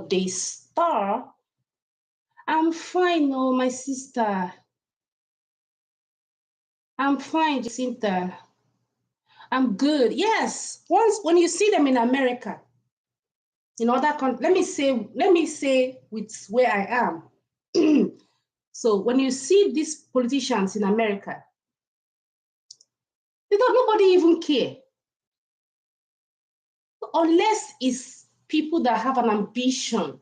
day, Star. I'm fine, oh, my sister. I'm fine, Jacinta. I'm good. Yes. When you see them in America, in other countries, let me say with where I am. So when you see these politicians in America, nobody even care. Unless it's people that have an ambition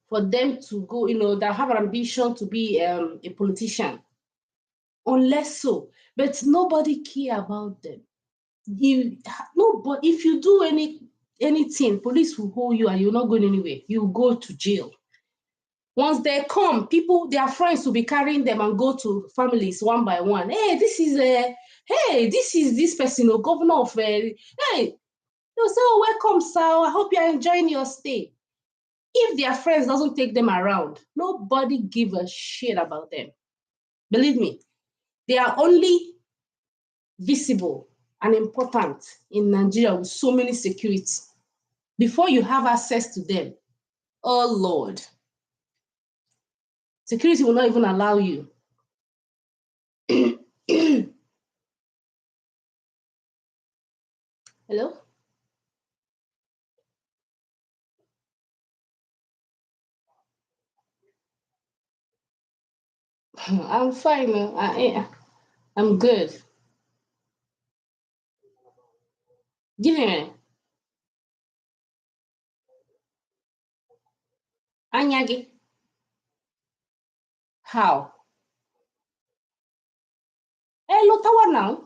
for them to go, that have an ambition to be a politician. Unless so, but nobody care about them. But if you do anything, police will hold you and you're not going anywhere. You go to jail. Once they come, their friends will be carrying them and go to families one by one. Hey, this is this person, governor of hey. They'll say, oh, welcome, sir. I hope you're enjoying your stay. If their friends doesn't take them around, nobody give a shit about them. Believe me, they are only visible and important in Nigeria with so many security. Before you have access to them, oh Lord, security will not even allow you. Hello? I'm fine. I'm good. Give me. Anyagi. How? Hey, look now.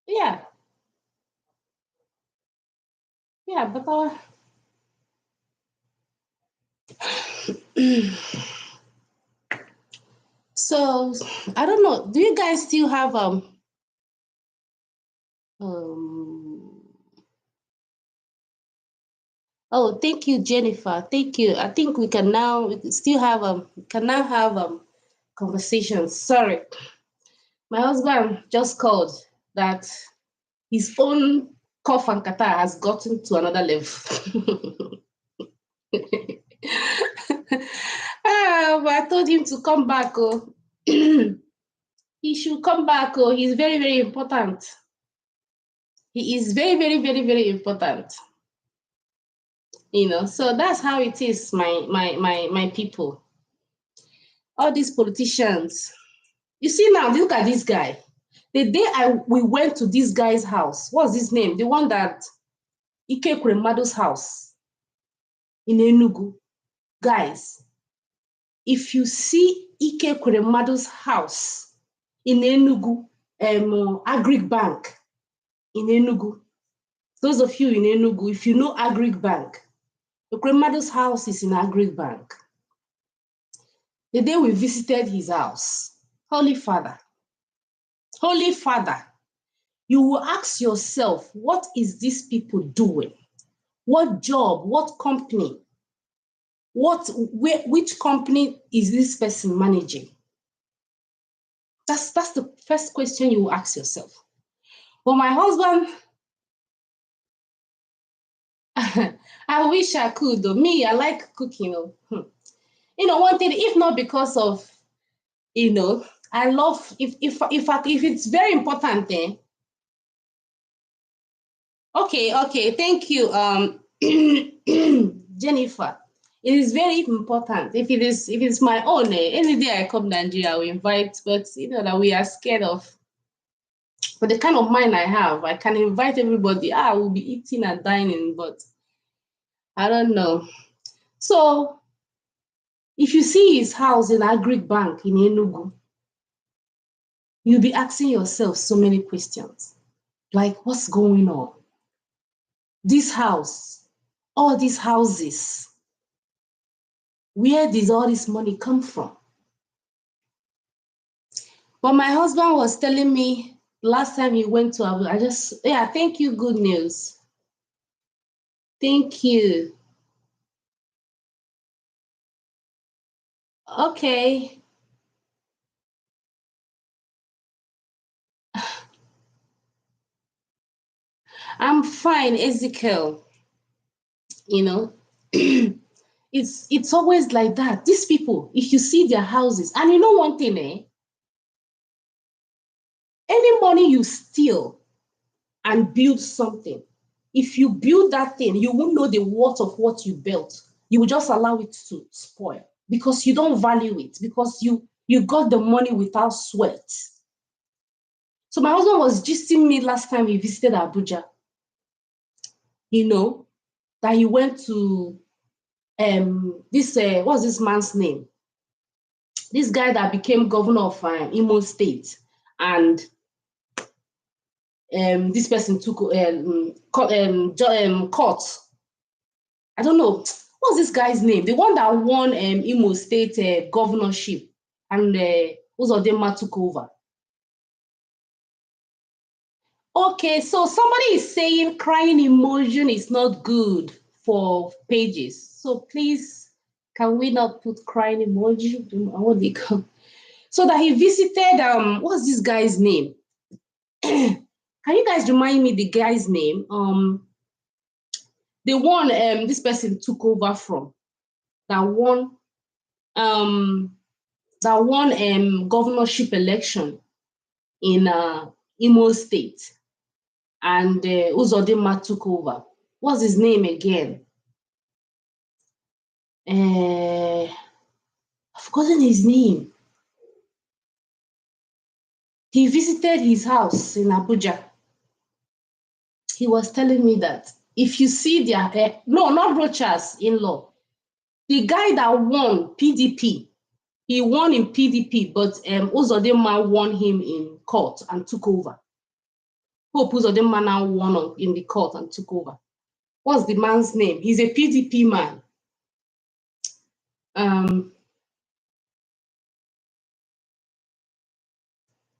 Yeah. Yeah, but so I don't know. Do you guys still have oh, thank you, Jennifer. Thank you. I think we can now have conversations. Sorry, my husband just called that his own cough and catarrh has gotten to another level. But I told him to come back. Oh, he should come back. Oh, he's very, very important. He is very, very, very, very important. So that's how it is, my people. All these politicians. You see now, look at this guy. The day we went to this guy's house, what's his name? The one that Ike Kuremado's house in Enugu. Guys, if you see Ike Kuremado's house in Enugu, Agric Bank in Enugu, those of you in Enugu, if you know Agric Bank, Kuremado's house is in Agric Bank. The day we visited his house, Holy Father, you will ask yourself, what is these people doing? What job, what company, which company is this person managing? That's the first question you will ask yourself. But my husband, I wish I could, though. Me, I like cooking. One thing, if not because of, I love, if it's very important, then, okay, thank you, Jennifer. It is very important. If it's my own, any day I come to Nigeria, I will invite, but that we are scared of. But the kind of mind I have, I can invite everybody. We'll be eating and dining, but I don't know. So if you see his house in Agric Bank in Enugu, you'll be asking yourself so many questions. Like, what's going on? This house, all these houses, where does all this money come from? But my husband was telling me last time he went to Abu, thank you, good news. Thank you. Okay. I'm fine, Ezekiel. You know, it's always like that. These people, if you see their houses, and you know one thing, any money you steal and build something, if you build that thing, you won't know the worth of what you built. You will just allow it to spoil because you don't value it, because you got the money without sweat. So my husband was gisting me last time he visited Abuja, that he went to this what's this man's name? This guy that became governor of Imo State, and this person took court. I don't know what's this guy's name. The one that won Imo State governorship, and Uzodinma took over. Okay, so somebody is saying crying emotion is not good for pages. So please, can we not put crying emoji? What they call? So that he visited, what's this guy's name? Can you guys remind me the guy's name? The one this person took over from, that won governorship election in Imo State, and Uzodinma took over. What's his name again? I've forgotten his name. He visited his house in Abuja. He was telling me that if you see their, no, not Rocha's in-law, the guy that won PDP, he won in PDP, but Uzodinma won him in court and took over. Hope Uzodinma now won in the court and took over. What's the man's name? He's a PDP man.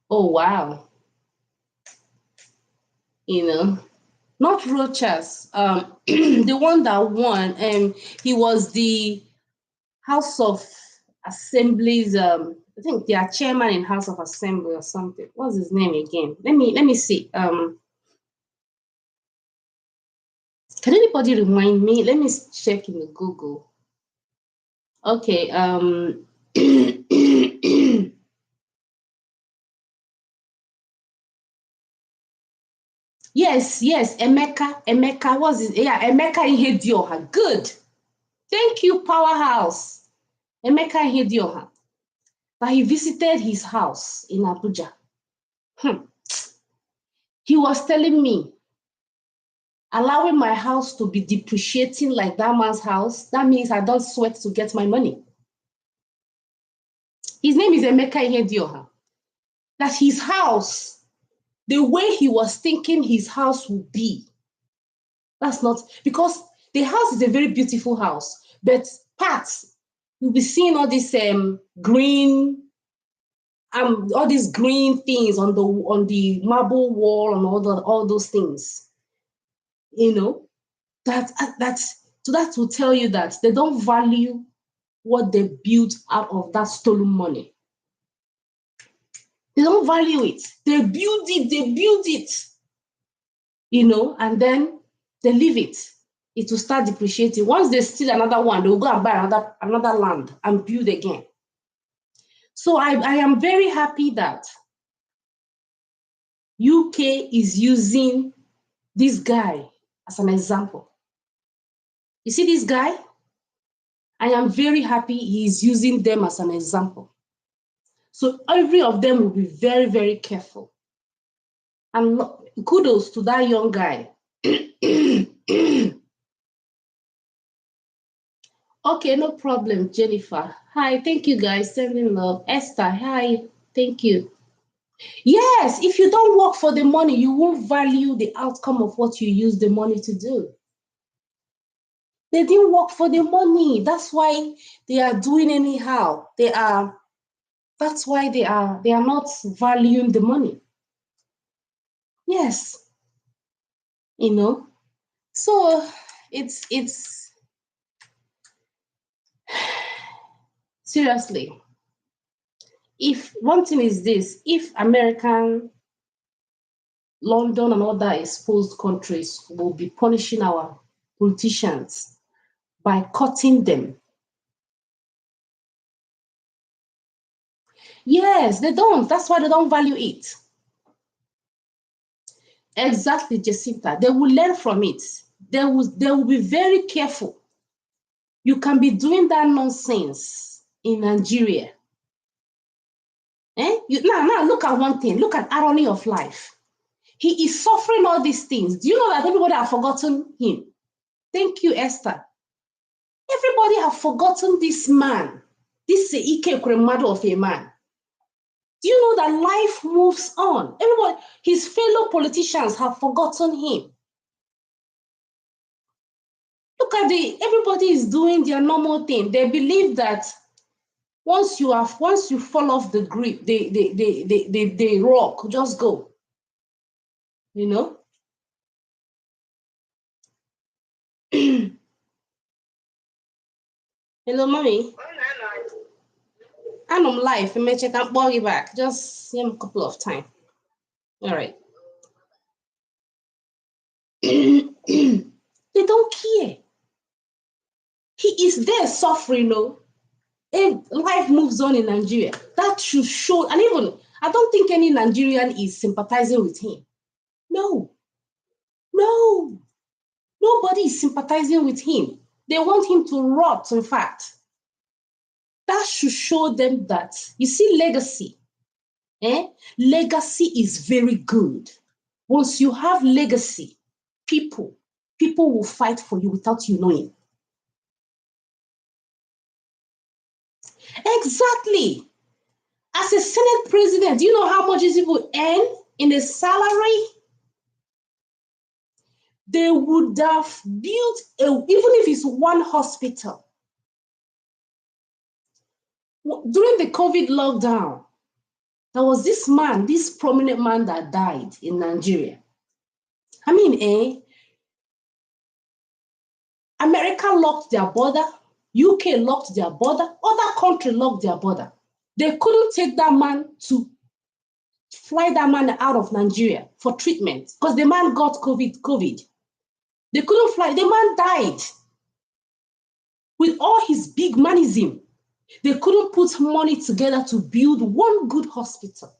Oh, wow. Not Rochas. The one that won, he was the House of Assembly's, I think they are chairman in House of Assembly or something. What's his name again? Let me see. Can anybody remind me? Let me check in the Google. Okay. Yes, Emeka was it? Yeah, Emeka Ihedioha. Good. Thank you, Powerhouse. Emeka Ihedioha. But he visited his house in Abuja. He was telling me, allowing my house to be depreciating like that man's house, that means I don't sweat to get my money. His name is Emeka Ihedioha. That his house, the way he was thinking his house would be, that's not, because the house is a very beautiful house, but parts, you'll be seeing all this green, all these green things on the marble wall and all those things. That will tell you that they don't value what they built out of that stolen money. They don't value it. They build it, and then they leave it. It will start depreciating. Once they steal another one, they will go and buy another land and build again. So I am very happy that UK is using this guy as an example. You see this guy? I am very happy he is using them as an example. So every of them will be very, very careful. And kudos to that young guy. Okay, no problem, Jennifer. Hi, thank you guys, sending love. Esther, hi, thank you. Yes, if you don't work for the money, you won't value the outcome of what you use the money to do. They didn't work for the money. That's why they are doing anyhow. That's why they are not valuing the money. Yes. So it's seriously, if one thing is this, if American London and other exposed countries will be punishing our politicians by cutting them. Yes, they don't. That's why they don't value it. Exactly, Jacinta. They will learn from it. They will be very careful. You can be doing that nonsense in Nigeria. Now look at one thing. Look at irony of life. He is suffering all these things. Do you know that everybody have forgotten him? Thank you, Esther. Everybody have forgotten this man. This Ike Kremado of a man. Do you know that life moves on? Everybody, his fellow politicians have forgotten him. Look at everybody is doing their normal thing. They believe that once you fall off the grip, the rock, just go. You know? Hello, mommy. I'm on live. I may check out body back. Just see him a couple of times. All right. They don't care. He is there suffering, and life moves on in Nigeria. That should show, and even I don't think any Nigerian is sympathizing with him. No, nobody is sympathizing with him. They want him to rot, in fact. That should show them that, you see, legacy. Legacy is very good. Once you have legacy, people will fight for you without you knowing. Exactly. As a Senate president, do you know how much these people earn in a salary? They would have built, even if it's one hospital. During the COVID lockdown, there was this man, this prominent man that died in Nigeria. I mean, America locked their border, UK locked their border, other countries locked their border. They couldn't take that man to fly that man out of Nigeria for treatment because the man got COVID. They couldn't fly. The man died. With all his big manism, they couldn't put money together to build one good hospital.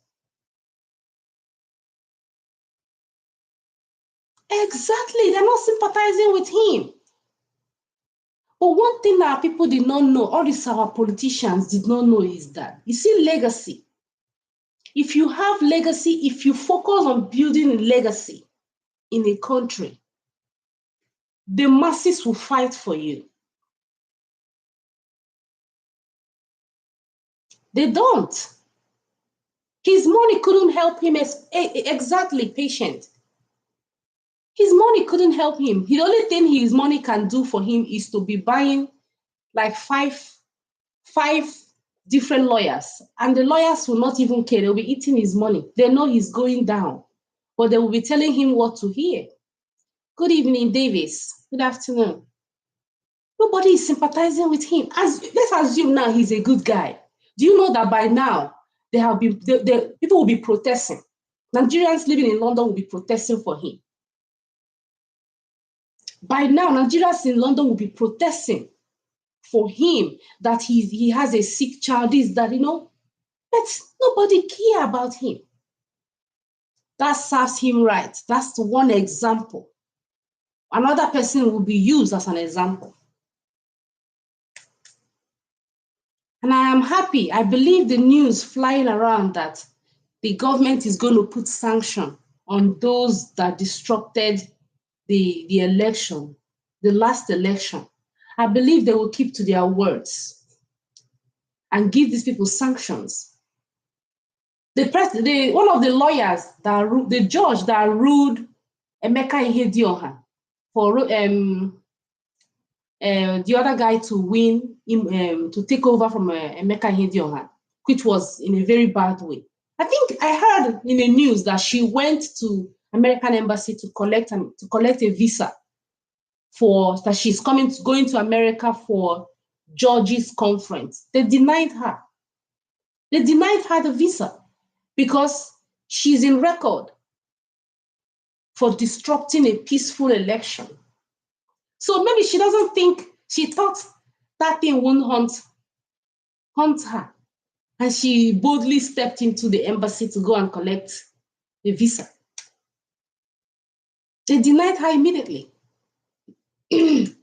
Exactly. They're not sympathizing with him. But one thing that people did not know, all these our politicians did not know, is that, you see, legacy. If you have legacy, if you focus on building a legacy in a country, the masses will fight for you. They don't. His money couldn't help him. Exactly, patient. His money couldn't help him. The only thing his money can do for him is to be buying like five different lawyers. And the lawyers will not even care. They'll be eating his money. They know he's going down, but they will be telling him what to hear. Good evening, Davis. Good afternoon. Nobody is sympathizing with him. Let's assume now he's a good guy. Do you know that by now people will be protesting? Nigerians living in London will be protesting for him. By now, Nigerians in London will be protesting for him, that he has a sick child, but nobody care about him. That serves him right. That's the one example. Another person will be used as an example. And I am happy. I believe the news flying around that the government is going to put sanction on those that disrupted the election, the last election. I believe they will keep to their words and give these people sanctions. One of the lawyers, the judge that ruled Emeka Ihedioha for the other guy to win, to take over from Emeka Ihedioha, which was in a very bad way. I think I heard in the news that she went to American embassy to collect a visa that she's going to America for George's conference. They denied her. They denied her the visa because she's in record. for disrupting a peaceful election. So maybe she thought that thing won't hunt her. And she boldly stepped into the embassy to go and collect the visa. They denied her immediately. They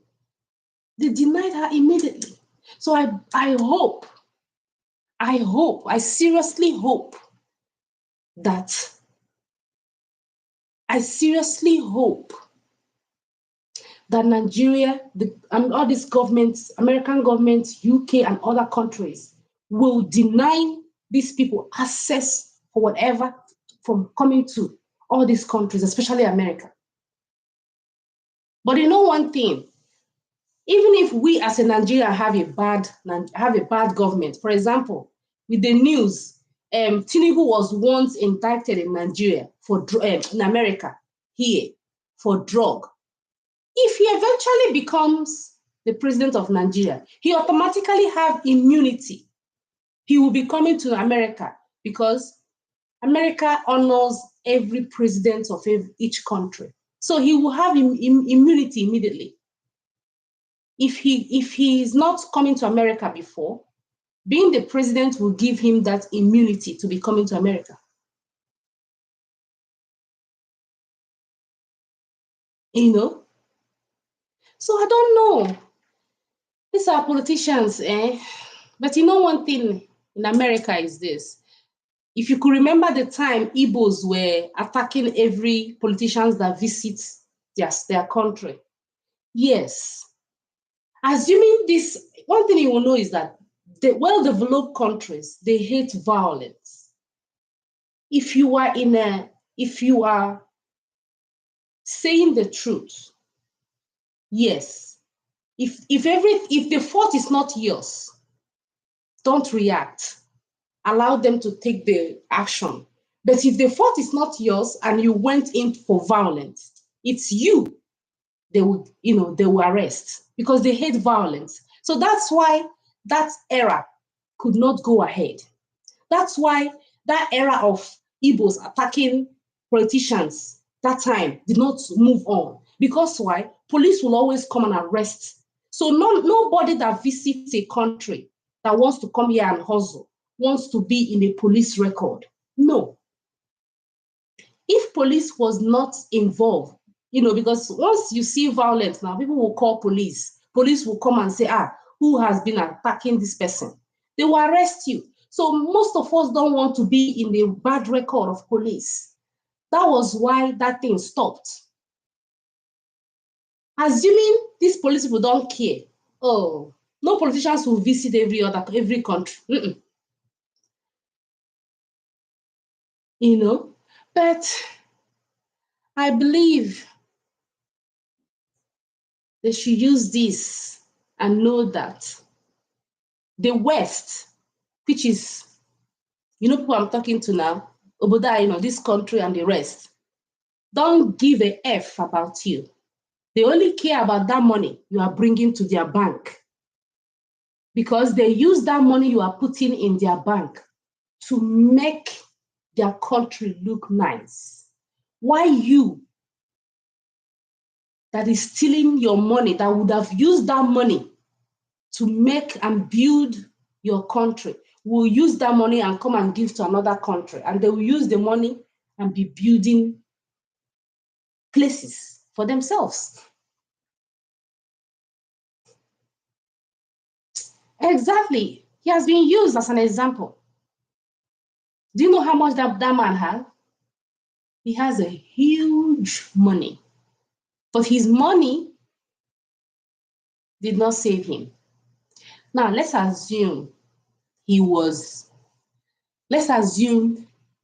denied her immediately. So I seriously hope that Nigeria, all these governments, American governments, UK, and other countries will deny these people access for whatever from coming to all these countries, especially America. But you know one thing, even if we as a Nigeria have a bad government, for example, with the news, Tinubu was once indicted in Nigeria in America here for drug. If he eventually becomes the president of Nigeria, he automatically have immunity. He will be coming to America because America honors every president of each country. So he will have immunity immediately. If he is not coming to America before, being the president will give him that immunity to be coming to America. You know? So I don't know. These are politicians, eh? But you know one thing in America is this. If you could remember the time Igbos were attacking every politician that visits their country. Yes. Assuming this, one thing you will know is that the well-developed countries, they hate violence. If you are saying the truth, yes. If the fault is not yours, don't react. Allow them to take the action. But if the fault is not yours and you went in for violence, it's you they will arrest because they hate violence. So that's why that era could not go ahead. That's why that era of Igbos attacking politicians that time did not move on. Because why? Police will always come and arrest. So nobody that visits a country that wants to come here and hustle wants to be in a police record. No. If police was not involved, because once you see violence now, people will call police. Police will come and say, who has been attacking this person? They will arrest you. So most of us don't want to be in the bad record of police. That was why that thing stopped. Assuming these police people don't care, no politicians will visit every country. But I believe they should use this and know that the West, which is, people I'm talking to now, Oboda, this country and the rest, don't give a F about you. They only care about that money you are bringing to their bank because they use that money you are putting in their bank to make their country look nice. Why you that is stealing your money, that would have used that money to make and build your country, will use that money and come and give to another country, and they will use the money and be building places for themselves. Exactly. He has been used as an example. Do you know how much that man has? He has a huge money. But his money did not save him. Now, let's assume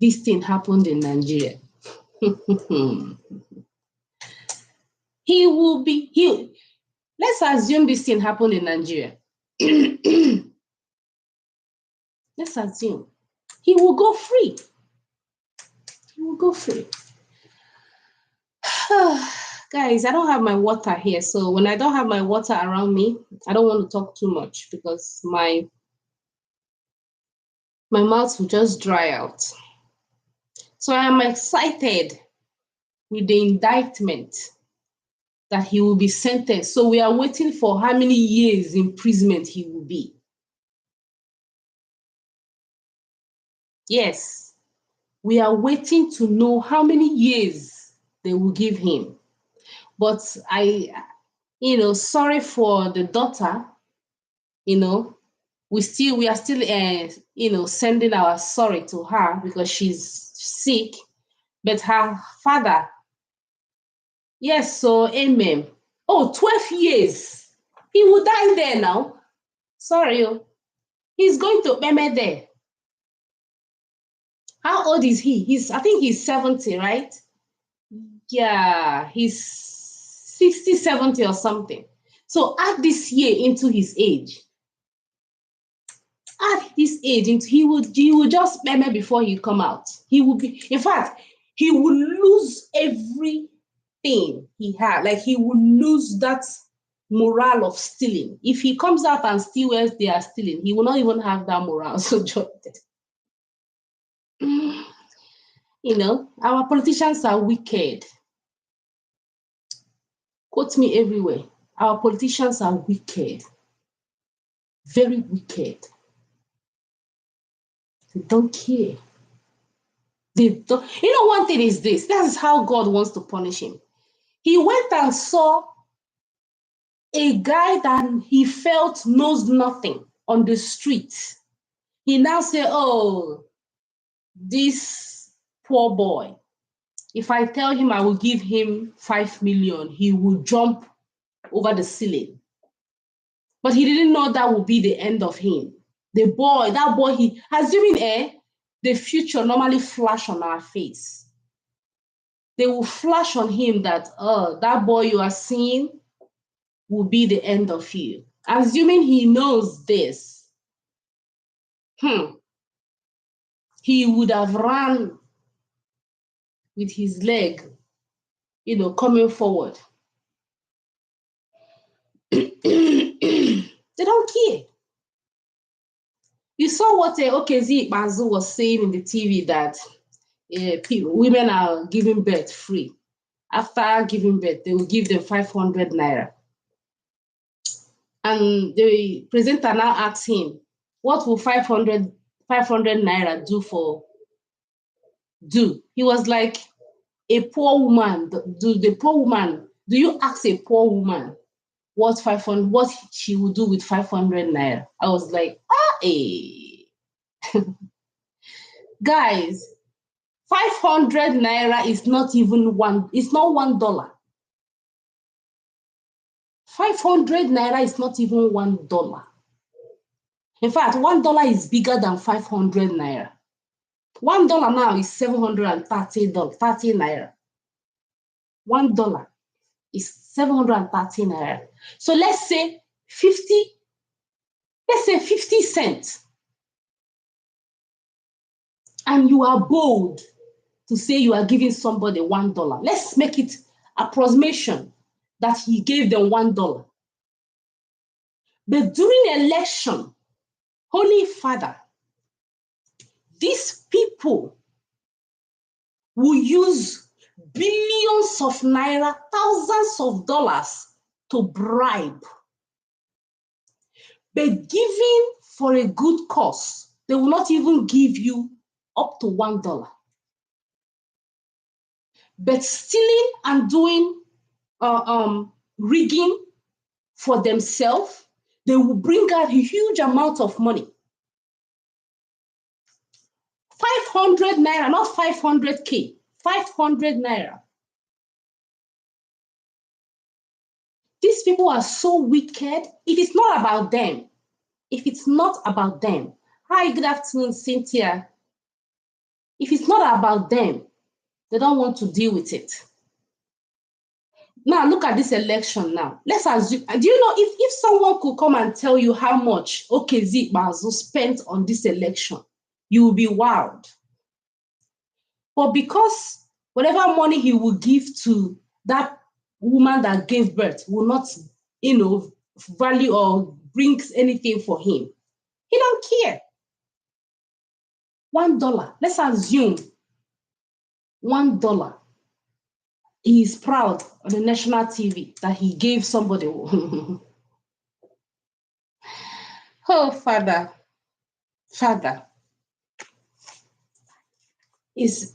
this thing happened in Nigeria. Let's assume this thing happened in Nigeria. Let's assume he will go free. He will go free. Guys, I don't have my water here. So when I don't have my water around me, I don't want to talk too much because my mouth will just dry out. So I am excited with the indictment that he will be sentenced. So we are waiting for how many years imprisonment he will be. Yes, we are waiting to know how many years they will give him. But sorry for the daughter, we are still, sending our sorry to her because she's sick. But her father, yes, so amen. Oh, 12 years. He will die there now. Sorry. He's going to Meme there. How old is he? I think he's 70, right? Yeah, he's 60, 70 or something. So add this year into his age. Add this age into he would just Meme before he come out. He will be, in fact, he will lose everything he had. Like he will lose that morale of stealing. If he comes out and steal where they are stealing, he will not even have that morale. So our politicians are wicked. Quote me everywhere. Our politicians are wicked. Very wicked. They don't care. They don't. One thing is this. That is how God wants to punish him. He went and saw a guy that he felt knows nothing on the street. He now said, oh, this poor boy, if I tell him I will give him 5 million, he will jump over the ceiling. But he didn't know that would be the end of him. That boy, he assuming the future normally flash on our face. They will flash on him that, that boy you are seeing will be the end of you. Assuming he knows this, he would have run with his leg, coming forward. They don't care. You saw what Okezi Ikpeazu was saying in the TV that women are giving birth free. After giving birth, they will give them 500 naira. And the presenter now asks him, what will 500 naira do? He was like, a poor woman, do you ask a poor woman what she would do with 500 naira? I was like, guys, 500 naira is not even it's not $1. 500 naira is not even $1. In fact, $1 is bigger than 500 naira. $1 now is 730 naira. $1 is 730 naira. So let's say 50 cents. And you are bold to say you are giving somebody $1. Let's make it approximation that he gave them $1. But during election, Holy Father, these people will use billions of naira, thousands of dollars to bribe. But giving for a good cause, they will not even give you up to $1. But stealing and doing rigging for themselves, they will bring out a huge amount of money. 500 naira, not 500K, 500 naira. These people are so wicked. If it's not about them, hi, good afternoon, Cynthia. If it's not about them, they don't want to deal with it. Now, look at this election now. Let's assume, do you know if someone could come and tell you how much Okezi Ikpeazu spent on this election, you will be wowed. But because whatever money he will give to that woman that gave birth will not, value or brings anything for him, he don't care. $1. Let's assume $1. he is proud on the national TV that he gave somebody. Oh, Father, Father, is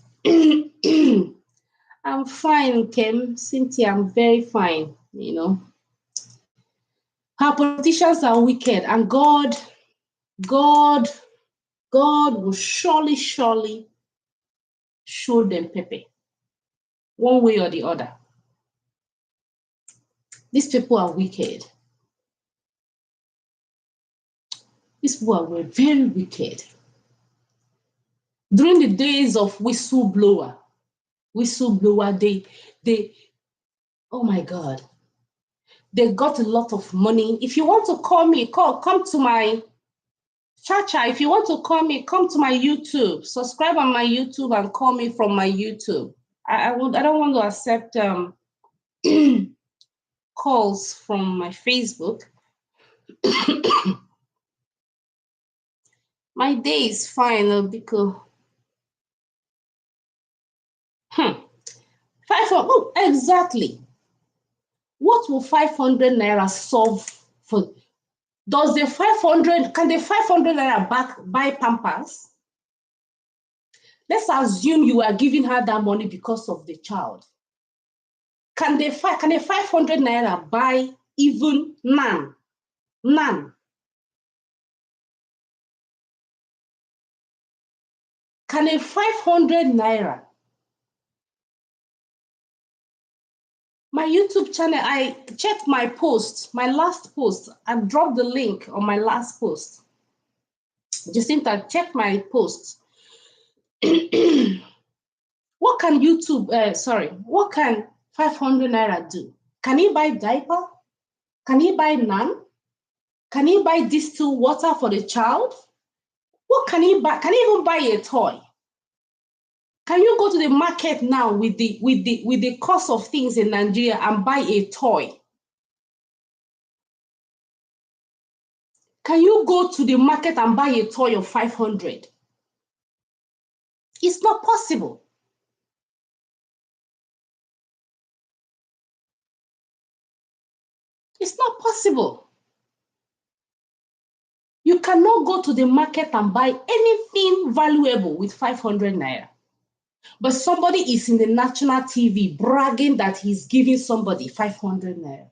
I'm fine, Kim, Cynthia, I'm very fine, you know. Our politicians are wicked, and God, God will surely show them pepper, one way or the other. These people are wicked. These people are very wicked. During the days of whistleblower, they, oh my God, they got a lot of money. If you want to call me, come to my Chacha. If you want to call me, come to my YouTube. Subscribe on my YouTube and call me from my YouTube. I don't want to accept calls from my Facebook. My day is fine because 500. Oh, exactly. What will 500 naira solve for? Does the 500, can the 500 naira buy Pampers? Let's assume you are giving her that money because of the child. Can the 500 naira buy even none? None. Can a 500 naira? My YouTube channel, I checked my post, my last post. I dropped the link on my last post. Jacinta, check my post. What can what can 500 naira do? Can he buy diaper? Can he buy naan? Can he buy distilled water for the child? What can he buy? Can he even buy a toy? Can you go to the market now with the cost of things in Nigeria and buy a toy? Can you go to the market and buy a toy of 500? It's not possible. It's not possible. You cannot go to the market and buy anything valuable with 500 naira. But somebody is in the national TV bragging that he's giving somebody 500 naira.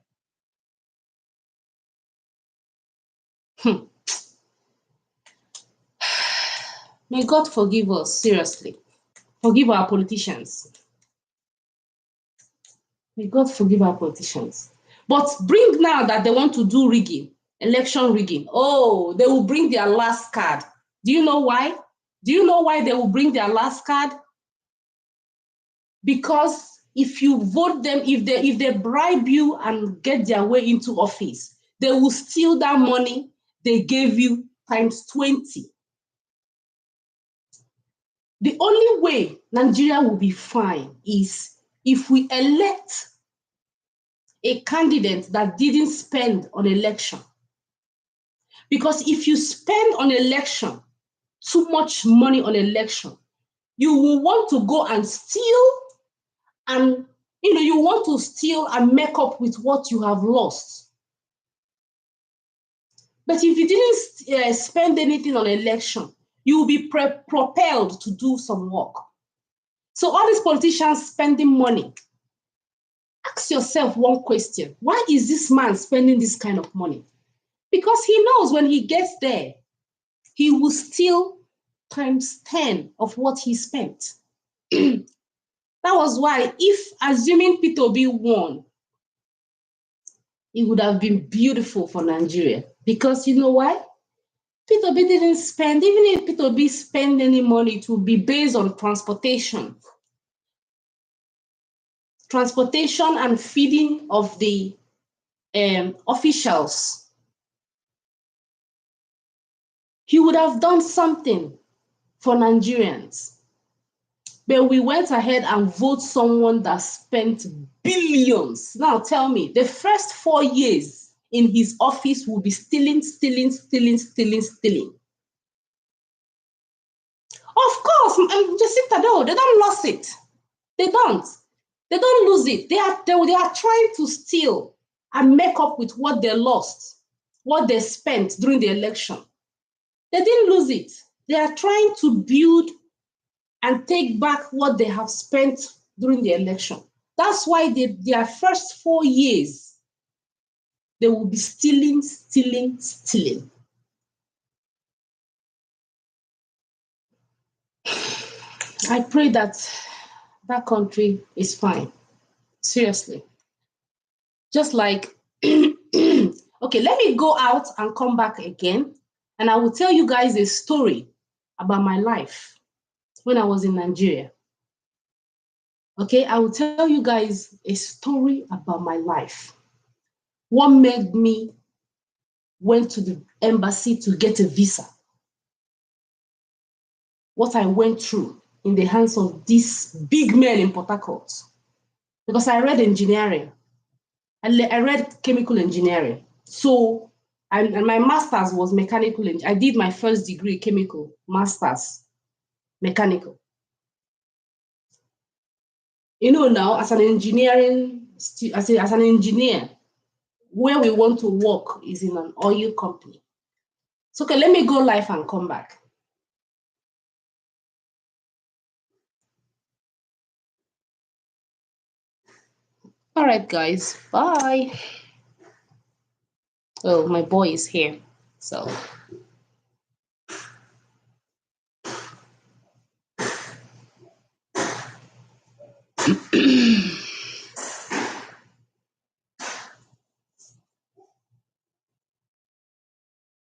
May God forgive us, seriously. Forgive our politicians. May God forgive our politicians. But bring now that they want to do rigging, election rigging. Oh, they will bring their last card. Do you know why? Do you know why they will bring their last card? Because if you vote them, if they bribe you and get their way into office, they will steal that money they gave you times 20. The only way Nigeria will be fine is if we elect a candidate that didn't spend on election. Because if you spend on election too much money on election, you will want to go and steal, and you want to steal and make up with what you have lost. But if you didn't spend anything on election, you will be propelled to do some work. So all these politicians spending money, ask yourself one question: why is this man spending this kind of money? Because he knows when he gets there, he will steal times 10 of what he spent. That was why, if assuming Peter Obi won, it would have been beautiful for Nigeria. Because you know why? Peter Obi didn't spend, even if Peter Obi spent any money, it would be based on transportation. Transportation and feeding of the officials. He would have done something for Nigerians. But we went ahead and voted someone that spent billions. Now tell me, the first 4 years in his office will be stealing. Of course, Jacinta, no, they don't lose it. They don't. They don't lose it. They are trying to steal and make up with what they lost, what they spent during the election. They didn't lose it. They are trying to build and take back what they have spent during the election. That's why their first 4 years, they will be stealing, stealing, stealing. I pray that that country is fine. Seriously. Just like, okay, let me go out and come back again, and I will tell you guys a story about my life when I was in Nigeria. Okay, I will tell you guys a story about my life. What made me went to the embassy to get a visa. What I went through in the hands of these big men in Port Harcourt. Because I read engineering. I read chemical engineering. So, and my master's was mechanical. I did my first degree, chemical, master's, mechanical. You know, now as an engineering, as an engineer, where we want to work is in an oil company. So, okay, let me go live and come back. All right, guys, bye. Oh, my boy is here, so.